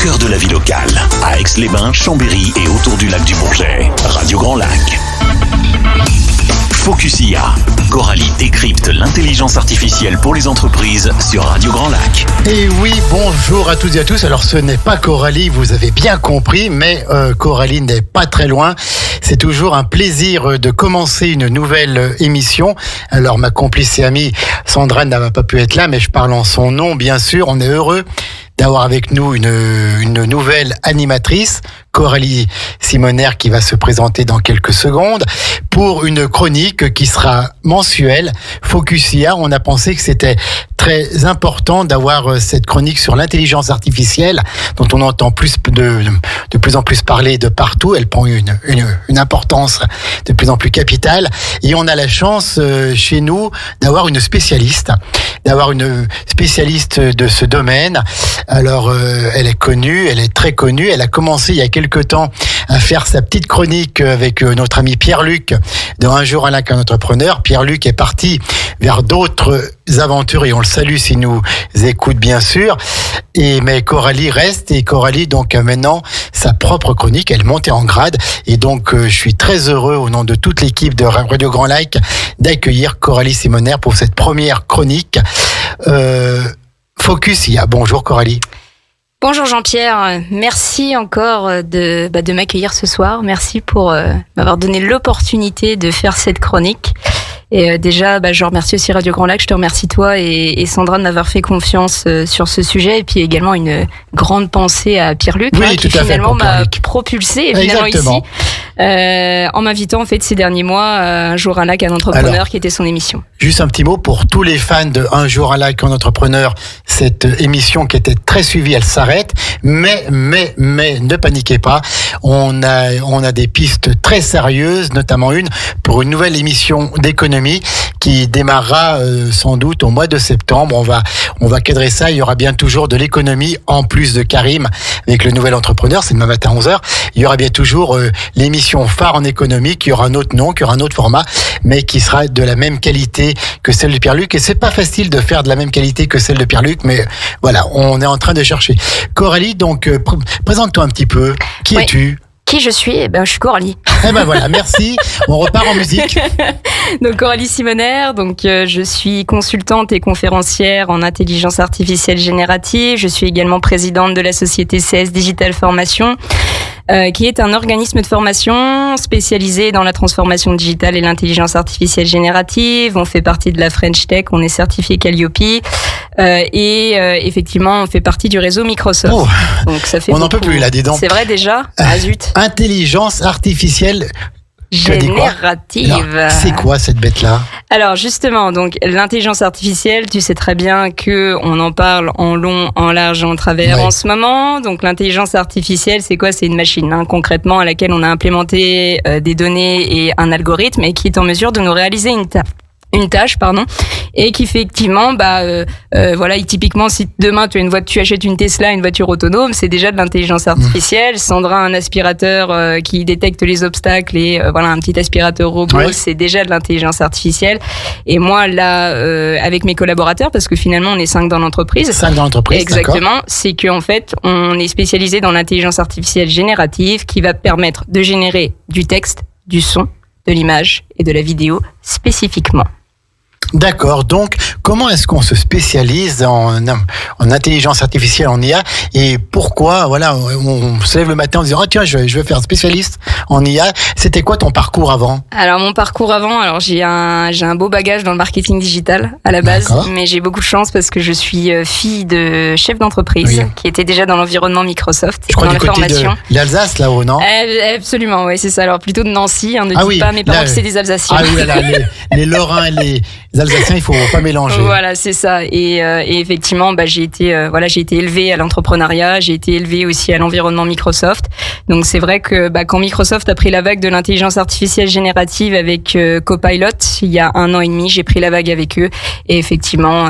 cœur de la vie locale, à Aix-les-Bains, Chambéry et autour du lac du Bourget. Radio Grand Lac. Focus IA. Coralie décrypte l'intelligence artificielle pour les entreprises sur Radio Grand Lac. Et oui, bonjour à toutes et à tous. Alors ce n'est pas Coralie, vous avez bien compris, mais Coralie n'est pas très loin. C'est toujours un plaisir de commencer une nouvelle émission. Alors ma complice et amie Sandra n'a pas pu être là, mais je parle en son nom, bien sûr. On est heureux d'avoir avec nous une nouvelle animatrice, Coralie Simoner, qui va se présenter dans quelques secondes pour une chronique qui sera mensuelle. Focus IA, on a pensé que c'était très important d'avoir cette chronique sur l'intelligence artificielle dont on entend de plus en plus parler de partout. Elle prend une importance de plus en plus capitale et on a la chance chez nous d'avoir une spécialiste de ce domaine. Alors elle est connue, elle est très connue, elle a commencé il y a quelque temps à faire sa petite chronique avec notre ami Pierre-Luc de Un jour un lac, un entrepreneur. Pierre-Luc est parti vers d'autres aventures et on le salue s'il nous écoute bien sûr. Mais Coralie reste et Coralie donc a maintenant sa propre chronique, elle monte en grade et donc je suis très heureux au nom de toute l'équipe de Radio Grand Lac d'accueillir Coralie Simoner pour cette première chronique. Focus IA. Bonjour Coralie. Bonjour Jean-Pierre, merci encore de m'accueillir ce soir. Merci pour m'avoir donné l'opportunité de faire cette chronique. Et déjà, je remercie aussi Radio Grand Lac, je te remercie toi et Sandra de m'avoir fait confiance sur ce sujet. Et puis également une grande pensée à Pierre-Luc, qui finalement m'a propulsé finalement ici, en m'invitant en fait ces derniers mois Un jour un lac, un entrepreneur. Alors, qui était son émission. Juste un petit mot pour tous les fans de Un jour un lac, un entrepreneur. Cette émission qui était très suivie, elle s'arrête. Mais ne paniquez pas. On a des pistes très sérieuses, notamment une pour une nouvelle émission d'économie qui démarrera sans doute au mois de septembre. On va cadrer ça. Il y aura bien toujours de l'économie en plus de Karim avec le nouvel entrepreneur. C'est demain matin à 11h. Il y aura bien toujours l'émission phare en économie qui aura un autre nom, qui aura un autre format, mais qui sera de la même qualité que celle de Pierre-Luc. Et c'est pas facile de faire de la même qualité que celle de Pierre-Luc, mais voilà, on est en train de chercher. Coralie, donc présente-toi un petit peu. Qui es-tu ? Qui je suis ? Je suis Coralie. Voilà, merci. On repart en musique. Donc Coralie Simoner, je suis consultante et conférencière en intelligence artificielle générative. Je suis également présidente de la société CS Digital Formation, qui est un organisme de formation spécialisé dans la transformation digitale et l'intelligence artificielle générative. On fait partie de la French Tech, on est certifié Calliope et effectivement on fait partie du réseau Microsoft. Oh, donc ça fait on n'en peut plus là, dis donc. C'est vrai déjà. Zut. Intelligence artificielle générative. Alors, c'est quoi cette bête-là ? Alors justement, donc l'intelligence artificielle, tu sais très bien que on en parle en long, en large et en travers en ce moment. Donc l'intelligence artificielle, c'est quoi ? C'est une machine concrètement à laquelle on a implémenté des données et un algorithme et qui est en mesure de nous réaliser une tâche, et qui effectivement, typiquement, si demain tu achètes une Tesla, une voiture autonome, c'est déjà de l'intelligence artificielle. Sandra, un aspirateur qui détecte les obstacles et un petit aspirateur robot, c'est déjà de l'intelligence artificielle. Et moi, là, avec mes collaborateurs, parce que finalement, on est 5 dans l'entreprise. 5 dans l'entreprise, exactement. D'accord. C'est qu'en fait, on est spécialisé dans l'intelligence artificielle générative qui va permettre de générer du texte, du son, de l'image et de la vidéo spécifiquement. D'accord. Donc, comment est-ce qu'on se spécialise en intelligence artificielle, en IA, et pourquoi, on se lève le matin en disant tiens, je vais faire spécialiste en IA. C'était quoi ton parcours avant ? Alors, mon parcours avant, j'ai un beau bagage dans le marketing digital à la base, mais j'ai beaucoup de chance parce que je suis fille de chef d'entreprise qui était déjà dans l'environnement Microsoft. Je crois du côté de l'Alsace, là-haut, non ? Absolument, oui, c'est ça. Alors, plutôt de Nancy, ne dites pas à mes parents que c'est des Alsaciens. Ah oui, là, les Lorrains et les Alsaciens, il faut pas mélanger. Voilà, c'est ça. Et effectivement, j'ai été élevée à l'entrepreneuriat, j'ai été élevée aussi à l'environnement Microsoft. Donc c'est vrai que quand Microsoft a pris la vague de l'intelligence artificielle générative avec Copilot, il y a 1 an et demi, j'ai pris la vague avec eux. Et effectivement,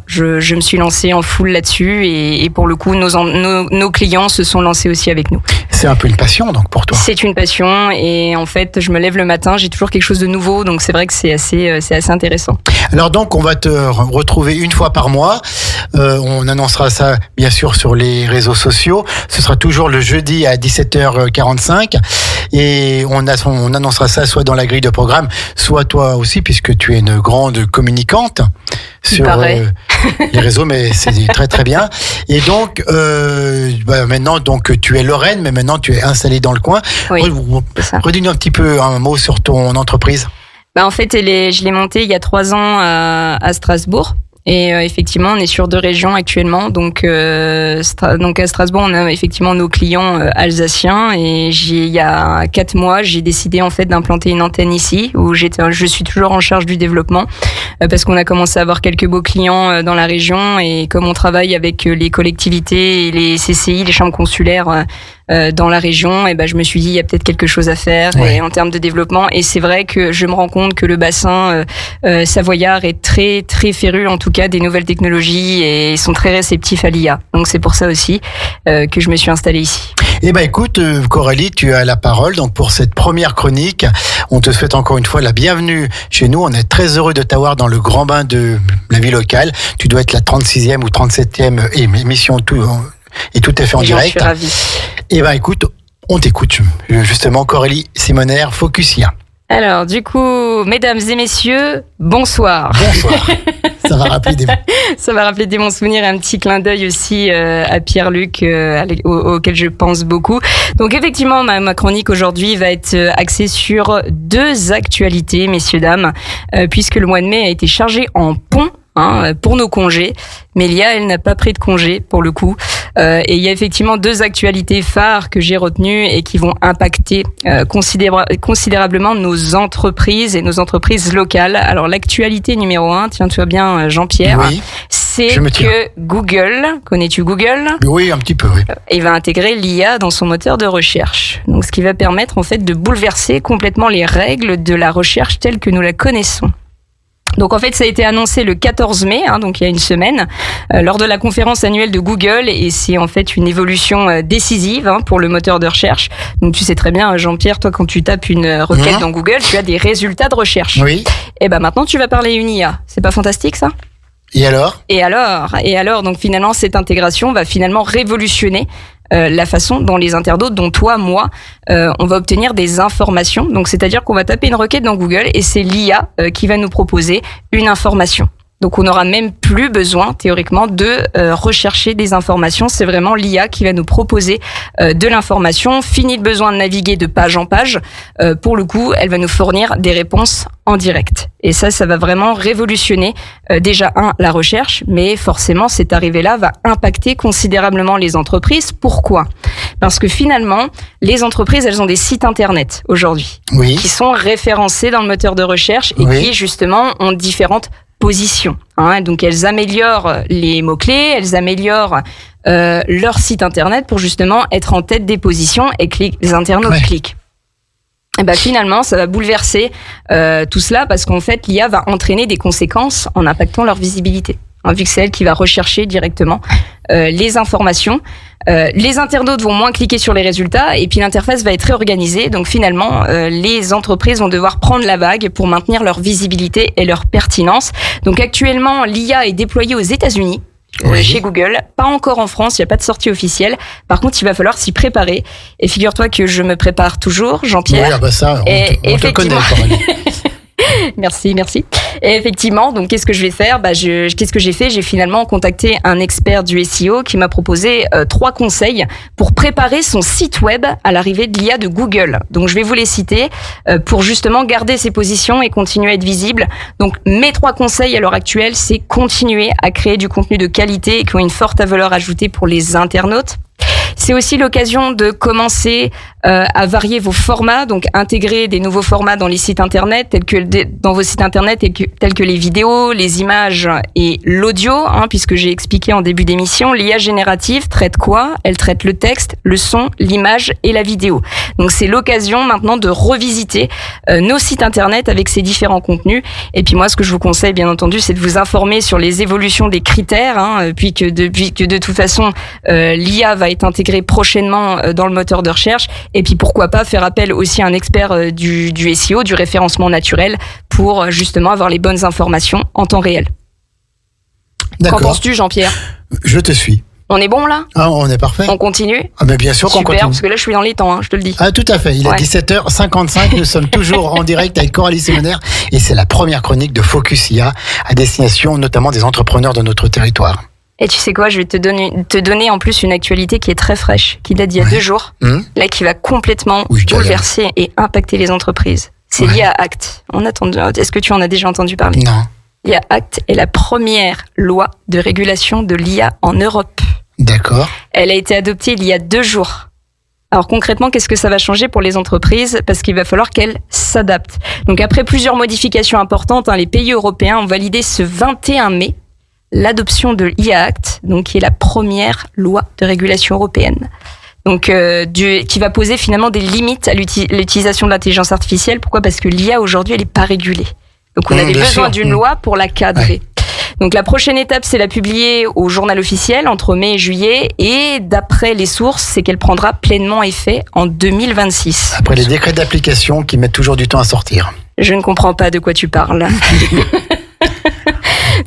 je me suis lancée en full là-dessus. Et pour le coup, nos clients se sont lancés aussi avec nous. C'est un peu une passion donc pour toi. C'est une passion et en fait, je me lève le matin, j'ai toujours quelque chose de nouveau. Donc c'est vrai que c'est assez intéressant. Alors donc, on va te retrouver une fois par mois. On annoncera ça, bien sûr, sur les réseaux sociaux. Ce sera toujours le jeudi à 17h45. Et on annoncera ça soit dans la grille de programme, soit toi aussi, puisque tu es une grande communicante sur les réseaux, mais c'est très très bien. Et donc, maintenant, donc tu es Lorraine, mais maintenant tu es installée dans le coin. Oui, c'est ça. Redis-nous un petit peu un mot sur ton entreprise. En fait, je l'ai montée il y a 3 ans à Strasbourg. Et effectivement, on est sur 2 régions actuellement. Donc à Strasbourg, on a effectivement nos clients alsaciens. Et il y a 4 mois, j'ai décidé en fait d'implanter une antenne ici, où je suis toujours en charge du développement, parce qu'on a commencé à avoir quelques beaux clients dans la région. Et comme on travaille avec les collectivités et les CCI, les chambres consulaires dans la région, et je me suis dit il y a peut-être quelque chose à faire et en termes de développement. Et c'est vrai que je me rends compte que le bassin savoyard est très très féru en tout cas des nouvelles technologies et ils sont très réceptifs à l'IA. Donc c'est pour ça aussi que je me suis installée ici. Écoute, Coralie, tu as la parole donc pour cette première chronique. On te souhaite encore une fois la bienvenue chez nous. On est très heureux de t'avoir dans le grand bain de la vie locale. Tu dois être la 36e ou 37e émission et tout à fait en direct. Je suis ravie. Écoute, on t'écoute. Justement, Coralie Simoner, Focusia. Alors, du coup, mesdames et messieurs, bonsoir. Bonsoir. Ça va rappeler des bons souvenirs et un petit clin d'œil aussi à Pierre-Luc, auquel je pense beaucoup. Donc, effectivement, ma chronique aujourd'hui va être axée sur 2 actualités, messieurs, dames, puisque le mois de mai a été chargé en pont. Pour nos congés, mais l'IA, elle n'a pas pris de congé pour le coup. Et il y a effectivement 2 actualités phares que j'ai retenues et qui vont impacter considérablement nos entreprises et nos entreprises locales. Alors l'actualité numéro 1, tiens-toi bien Jean-Pierre, oui, c'est que Google, connais-tu Google ? Oui, un petit peu, oui. Il va intégrer l'IA dans son moteur de recherche. Donc ce qui va permettre en fait de bouleverser complètement les règles de la recherche telle que nous la connaissons. Donc en fait, ça a été annoncé le 14 mai, donc il y a une semaine, lors de la conférence annuelle de Google, et c'est en fait une évolution décisive pour le moteur de recherche. Donc tu sais très bien, Jean-Pierre, toi quand tu tapes une requête dans Google, tu as des résultats de recherche. Oui. Et maintenant tu vas parler une IA. C'est pas fantastique ça ? Et alors, donc finalement cette intégration va finalement révolutionner la façon dont les internautes, dont toi, moi, on va obtenir des informations. Donc, c'est-à-dire qu'on va taper une requête dans Google et c'est l'IA qui va nous proposer une information. Donc, on n'aura même plus besoin, théoriquement, de rechercher des informations. C'est vraiment l'IA qui va nous proposer de l'information. Fini le besoin de naviguer de page en page. Pour le coup, elle va nous fournir des réponses en direct. Et ça va vraiment révolutionner déjà la recherche, mais forcément cette arrivée-là va impacter considérablement les entreprises. Pourquoi ? Parce que finalement, les entreprises, elles ont des sites internet aujourd'hui qui sont référencés dans le moteur de recherche et qui justement ont différentes positions. Donc elles améliorent les mots-clés, elles améliorent leur site internet pour justement être en tête des positions et que les internautes cliquent. Et finalement, ça va bouleverser tout cela parce qu'en fait, l'IA va entraîner des conséquences en impactant leur visibilité. Vu que c'est elle qui va rechercher directement les informations. Les internautes vont moins cliquer sur les résultats et puis l'interface va être réorganisée. Donc finalement, les entreprises vont devoir prendre la vague pour maintenir leur visibilité et leur pertinence. Donc actuellement, l'IA est déployée aux États-Unis. Chez Google, pas encore en France, il n'y a pas de sortie officielle. Par contre, il va falloir s'y préparer. Et figure-toi que je me prépare toujours, Jean-Pierre. Oui, ça, on te connaît, Coralie. Merci. Et effectivement, donc qu'est-ce que je vais faire ? Qu'est-ce que j'ai fait ? J'ai finalement contacté un expert du SEO qui m'a proposé 3 conseils pour préparer son site web à l'arrivée de l'IA de Google. Donc je vais vous les citer pour justement garder ses positions et continuer à être visible. Donc mes 3 conseils à l'heure actuelle, c'est continuer à créer du contenu de qualité et qui ont une forte valeur ajoutée pour les internautes. C'est aussi l'occasion de commencer à varier vos formats, donc intégrer des nouveaux formats dans les sites internet, dans vos sites internet tels que les vidéos, les images et l'audio, puisque j'ai expliqué en début d'émission, l'IA générative traite quoi ? Elle traite le texte, le son, l'image et la vidéo. Donc c'est l'occasion maintenant de revisiter nos sites internet avec ces différents contenus. Et puis moi, ce que je vous conseille, bien entendu, c'est de vous informer sur les évolutions des critères, puis que de toute façon, l'IA va être intégrée intégrer prochainement dans le moteur de recherche. Et puis pourquoi pas faire appel aussi à un expert du SEO, du référencement naturel, pour justement avoir les bonnes informations en temps réel. D'accord. Qu'en penses-tu, Jean-Pierre ? Je te suis. On est bon là ? Ah, on est parfait. On continue ? Ah, mais bien sûr qu'on Super, continue. parce que là je suis dans les temps, je te le dis. Ah, tout à fait. Il est 17h55. Nous sommes toujours en direct avec Coralie Semener et c'est la première chronique de Focus IA à destination notamment des entrepreneurs de notre territoire. Et tu sais quoi, je vais te donner en plus une actualité qui est très fraîche, qui date d'il y a 2 jours, là qui va complètement bouleverser et impacter les entreprises. C'est l'IA Act. Est-ce que tu en as déjà entendu parler ? Non. L'IA Act est la première loi de régulation de l'IA en Europe. D'accord. Elle a été adoptée il y a 2 jours. Alors concrètement, qu'est-ce que ça va changer pour les entreprises ? Parce qu'il va falloir qu'elles s'adaptent. Donc après plusieurs modifications importantes, les pays européens ont validé ce 21 mai l'adoption de l'IA Act, donc qui est la première loi de régulation européenne. Donc qui va poser finalement des limites à l'utilisation de l'intelligence artificielle. Pourquoi ? Parce que l'IA aujourd'hui, elle n'est pas régulée. Donc on avait besoin d'une loi pour la cadrer. Ouais. Donc la prochaine étape, c'est la publier au journal officiel entre mai et juillet. Et d'après les sources, c'est qu'elle prendra pleinement effet en 2026. Après les décrets d'application qui mettent toujours du temps à sortir. Je ne comprends pas de quoi tu parles.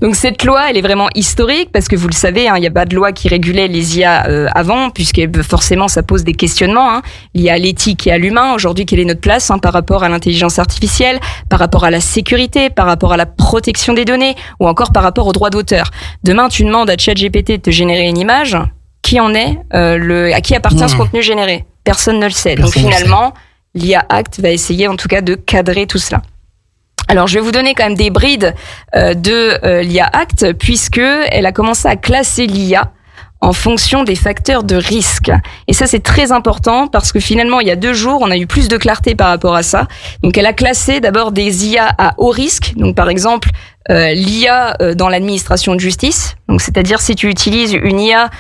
Donc cette loi, elle est vraiment historique parce que vous le savez, il n'y a pas de loi qui régulait les IA avant, puisque forcément ça pose des questionnements liés à l'éthique et à l'humain. Aujourd'hui, quelle est notre place par rapport à l'intelligence artificielle, par rapport à la sécurité, par rapport à la protection des données, ou encore par rapport aux droits d'auteur. Demain, tu demandes à ChatGPT de te générer une image, qui en est à qui appartient ce contenu généré ? Personne ne le sait. Donc finalement, l'IA Act va essayer en tout cas de cadrer tout cela. Alors, je vais vous donner quand même des brides de l'IA Act, puisque elle a commencé à classer l'IA en fonction des facteurs de risque. Et ça, c'est très important parce que finalement, il y a 2 jours, on a eu plus de clarté par rapport à ça. Donc, elle a classé d'abord des IA à haut risque. Donc, par exemple, l'IA dans l'administration de justice. Donc, c'est-à-dire si tu utilises une IA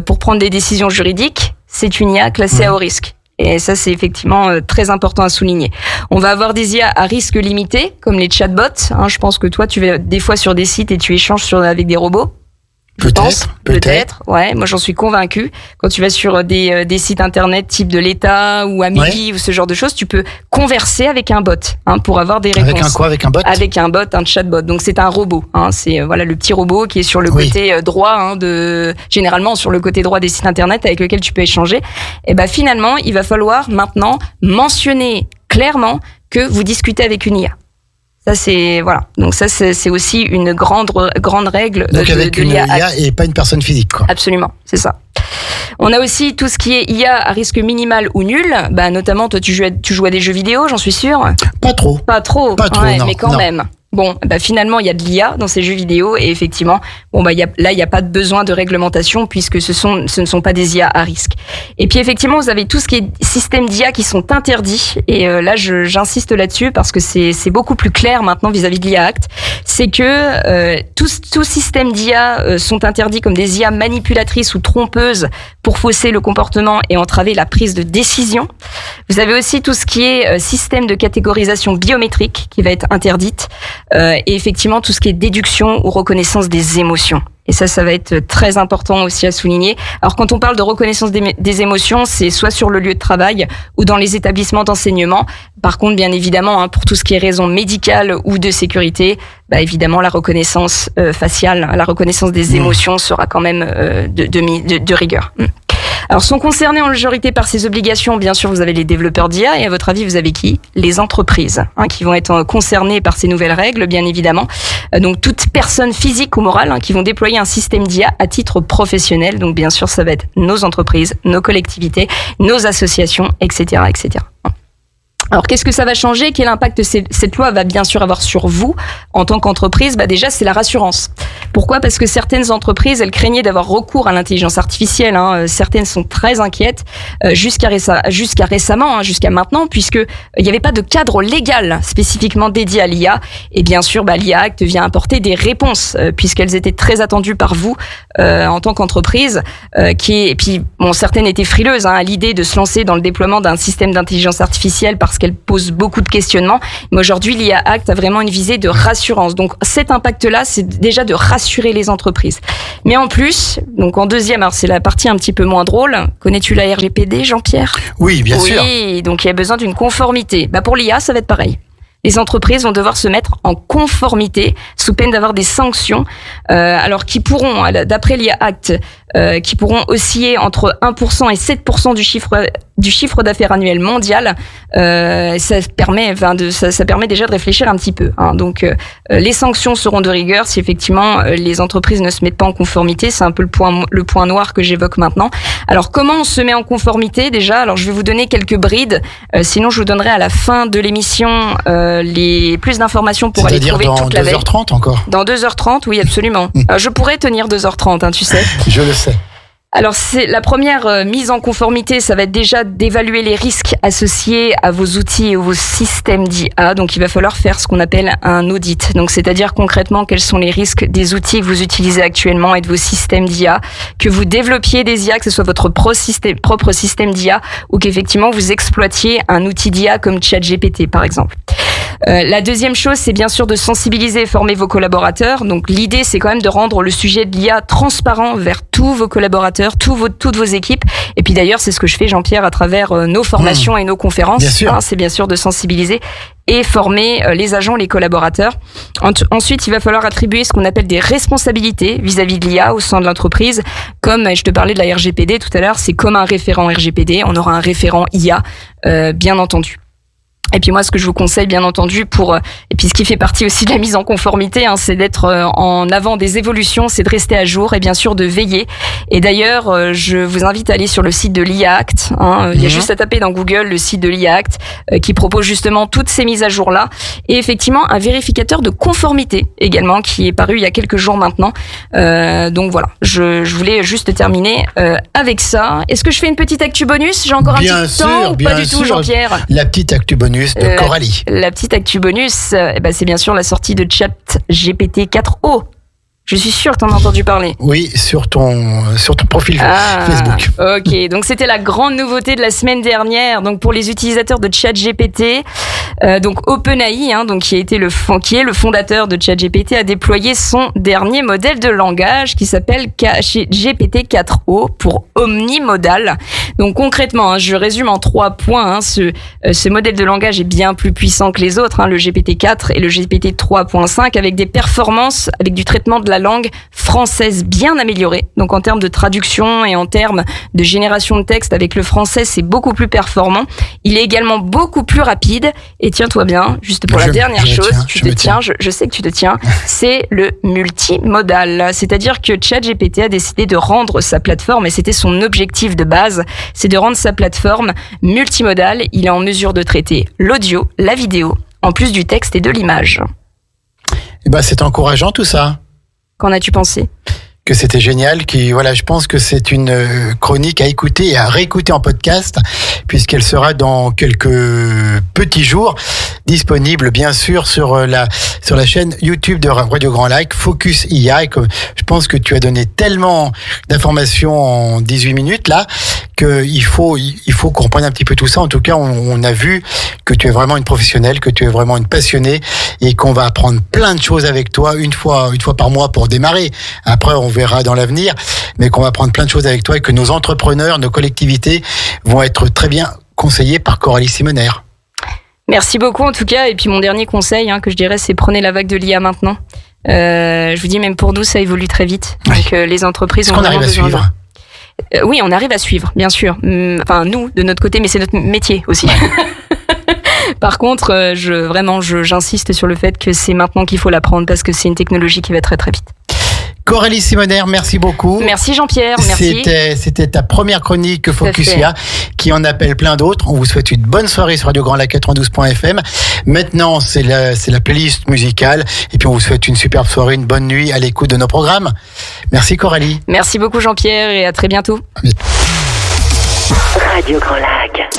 pour prendre des décisions juridiques, c'est une IA classée à haut risque. Et ça, c'est effectivement très important à souligner. On va avoir des IA à risque limité, comme les chatbots. Je pense que toi, tu vas des fois sur des sites et tu échanges avec des robots. Peut-être. Ouais, moi j'en suis convaincue. Quand tu vas sur des sites internet type de l'État ou Amélie ou ce genre de choses, tu peux converser avec un bot pour avoir des réponses. Avec un quoi ? Avec un bot ? Avec un bot, un chatbot. Donc c'est un robot. C'est le petit robot qui est sur le côté droit généralement sur le côté droit des sites internet avec lequel tu peux échanger. Et finalement, il va falloir maintenant mentionner clairement que vous discutez avec une IA. Ça Donc ça c'est aussi une grande règle donc avec une IA et pas une personne physique quoi. Absolument, c'est ça. On a aussi tout ce qui est IA à risque minimal ou nul. Notamment toi tu joues à des jeux vidéo, j'en suis sûre. Pas trop, non, mais quand même. Bon, finalement, il y a de l'IA dans ces jeux vidéo et effectivement, il y a pas de besoin de réglementation puisque ce ne sont pas des IA à risque. Et puis effectivement, vous avez tout ce qui est système d'IA qui sont interdits et là, j'insiste là-dessus parce que c'est beaucoup plus clair maintenant vis-à-vis de l'IA Act. C'est que tout système d'IA sont interdits comme des IA manipulatrices ou trompeuses pour fausser le comportement et entraver la prise de décision. Vous avez aussi tout ce qui est système de catégorisation biométrique qui va être interdite. Et effectivement tout ce qui est déduction ou reconnaissance des émotions. Et ça va être très important aussi à souligner. Alors quand on parle de reconnaissance des émotions, c'est soit sur le lieu de travail ou dans les établissements d'enseignement. Par contre, bien évidemment, pour tout ce qui est raison médicale ou de sécurité, évidemment la reconnaissance faciale, la reconnaissance des émotions sera quand même de rigueur. Alors, sont concernés en majorité par ces obligations, bien sûr, vous avez les développeurs d'IA et à votre avis, vous avez qui ? Les entreprises qui vont être concernées par ces nouvelles règles, bien évidemment. Donc, toute personne physique ou morale qui vont déployer un système d'IA à titre professionnel. Donc, bien sûr, ça va être nos entreprises, nos collectivités, nos associations, etc., etc. Alors, qu'est-ce que ça va changer ? Quel impact cette loi va bien sûr avoir sur vous en tant qu'entreprise ? Déjà, c'est la rassurance. Pourquoi ? Parce que certaines entreprises, elles craignaient d'avoir recours à l'intelligence artificielle. Certaines sont très inquiètes jusqu'à récemment, jusqu'à maintenant, puisque il n'y avait pas de cadre légal spécifiquement dédié à l'IA. Et bien sûr, l'IA Act vient apporter des réponses puisqu'elles étaient très attendues par vous en tant qu'entreprise. Et puis, certaines étaient frileuses à l'idée de se lancer dans le déploiement d'un système d'intelligence artificielle parce qu'elle pose beaucoup de questionnements. Mais aujourd'hui, l'IA Act a vraiment une visée de rassurance. Donc cet impact-là, c'est déjà de rassurer les entreprises. Mais en plus, donc en deuxième, alors c'est la partie un petit peu moins drôle. Connais-tu la RGPD, Jean-Pierre ? Oui, bien sûr. Oui, donc il y a besoin d'une conformité. Pour l'IA, ça va être pareil. Les entreprises vont devoir se mettre en conformité sous peine d'avoir des sanctions, alors qui pourront, d'après l'IA Act, qui pourront osciller entre 1% et 7% du chiffre d'affaires annuel mondial. Ça permet déjà de réfléchir un petit peu. Donc, les sanctions seront de rigueur si effectivement les entreprises ne se mettent pas en conformité. C'est un peu le point noir que j'évoque maintenant. Alors, comment on se met en conformité déjà ? Alors, je vais vous donner quelques brides. Sinon, je vous donnerai à la fin de l'émission les plus d'informations pour aller trouver toute la veille. C'est-à-dire dans 2h30 encore ? Dans 2h30, oui, absolument. Je pourrais tenir 2h30, tu sais. Je le sais. Alors, c'est la première mise en conformité, ça va être déjà d'évaluer les risques associés à vos outils et vos systèmes d'IA. Donc, il va falloir faire ce qu'on appelle un audit. Donc, c'est-à-dire concrètement quels sont les risques des outils que vous utilisez actuellement et de vos systèmes d'IA, que vous développiez des IA, que ce soit votre propre système d'IA ou qu'effectivement vous exploitiez un outil d'IA comme ChatGPT, par exemple. La deuxième chose, c'est bien sûr de sensibiliser et former vos collaborateurs. Donc l'idée, c'est quand même de rendre le sujet de l'IA transparent vers tous vos collaborateurs, toutes vos équipes. Et puis d'ailleurs, c'est ce que je fais, Jean-Pierre, à travers nos formations et nos conférences. Bien sûr. C'est bien sûr de sensibiliser et former les agents, les collaborateurs. Ensuite, il va falloir attribuer ce qu'on appelle des responsabilités vis-à-vis de l'IA au sein de l'entreprise. Comme je te parlais de la RGPD tout à l'heure, c'est comme un référent RGPD. On aura un référent IA, bien entendu. Et puis moi, ce que je vous conseille, bien entendu, et puis ce qui fait partie aussi de la mise en conformité, c'est d'être en avant des évolutions, c'est de rester à jour et bien sûr de veiller. Et d'ailleurs, je vous invite à aller sur le site de l'IA Act. Il y a juste à taper dans Google le site de l'IA Act qui propose justement toutes ces mises à jour-là. Et effectivement, un vérificateur de conformité également qui est paru il y a quelques jours maintenant. Donc voilà, je voulais juste terminer avec ça. Est-ce que je fais une petite actu bonus ? J'ai encore un petit temps ou pas du tout, Jean-Pierre ? La petite actu bonus de Coralie. La petite actu bonus, c'est bien sûr la sortie de ChatGPT 4o. Je suis sûre que tu en as entendu parler. Oui, sur ton profil Facebook. Ok, donc c'était la grande nouveauté de la semaine dernière. Donc pour les utilisateurs de ChatGPT, donc OpenAI, donc qui est le fondateur de ChatGPT, a déployé son dernier modèle de langage qui s'appelle GPT 4o pour omnimodal. Donc concrètement, je résume en 3 points. Ce modèle de langage est bien plus puissant que les autres, le GPT 4 et le GPT 3.5, avec des performances, avec du traitement de la langue française bien améliorée. Donc en termes de traduction et en termes de génération de texte avec le français, c'est beaucoup plus performant. Il est également beaucoup plus rapide. Et tiens-toi bien, juste pour la dernière chose, je sais que tu te tiens, c'est le multimodal. C'est-à-dire que ChatGPT a décidé de rendre sa plateforme, et c'était son objectif de base, c'est de rendre sa plateforme multimodale. Il est en mesure de traiter l'audio, la vidéo, en plus du texte et de l'image. C'est encourageant tout ça. Qu'en as-tu pensé ? Que c'était génial, je pense que c'est une chronique à écouter et à réécouter en podcast, puisqu'elle sera dans quelques petits jours disponible bien sûr sur la chaîne YouTube de Radio Grand Lac, Focus IA. Et je pense que tu as donné tellement d'informations en 18 minutes là, qu'il faut qu'on reprenne un petit peu tout ça. En tout cas, on a vu que tu es vraiment une professionnelle, que tu es vraiment une passionnée, et qu'on va apprendre plein de choses avec toi une fois par mois pour démarrer. Après, on verra dans l'avenir, mais qu'on va apprendre plein de choses avec toi et que nos entrepreneurs, nos collectivités vont être très bien conseillés par Coralie Simoner. Merci beaucoup en tout cas. Et puis mon dernier conseil que je dirais, c'est prenez la vague de l'IA maintenant. Je vous dis, même pour nous, ça évolue très vite. Oui. Donc les entreprises ont vraiment besoin de... Oui, on arrive à suivre, bien sûr. Enfin, nous, de notre côté, mais c'est notre métier aussi. Par contre, j'insiste sur le fait que c'est maintenant qu'il faut l'apprendre, parce que c'est une technologie qui va très très vite. Coralie Simoner, merci beaucoup. Merci Jean-Pierre, merci. C'était ta première chronique Focus IA, qui en appelle plein d'autres. On vous souhaite une bonne soirée sur Radio Grand Lac 92.fm. Maintenant, c'est la playlist musicale. Et puis on vous souhaite une superbe soirée, une bonne nuit à l'écoute de nos programmes. Merci Coralie. Merci beaucoup Jean-Pierre, et à très bientôt. Radio Grand Lac.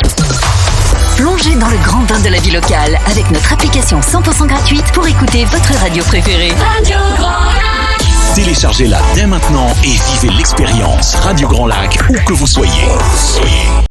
Plongez dans le grand bain de la vie locale avec notre application 100% gratuite pour écouter votre radio préférée. Radio Grand Lac. Téléchargez-la dès maintenant et vivez l'expérience Radio Grand Lac, où que vous soyez.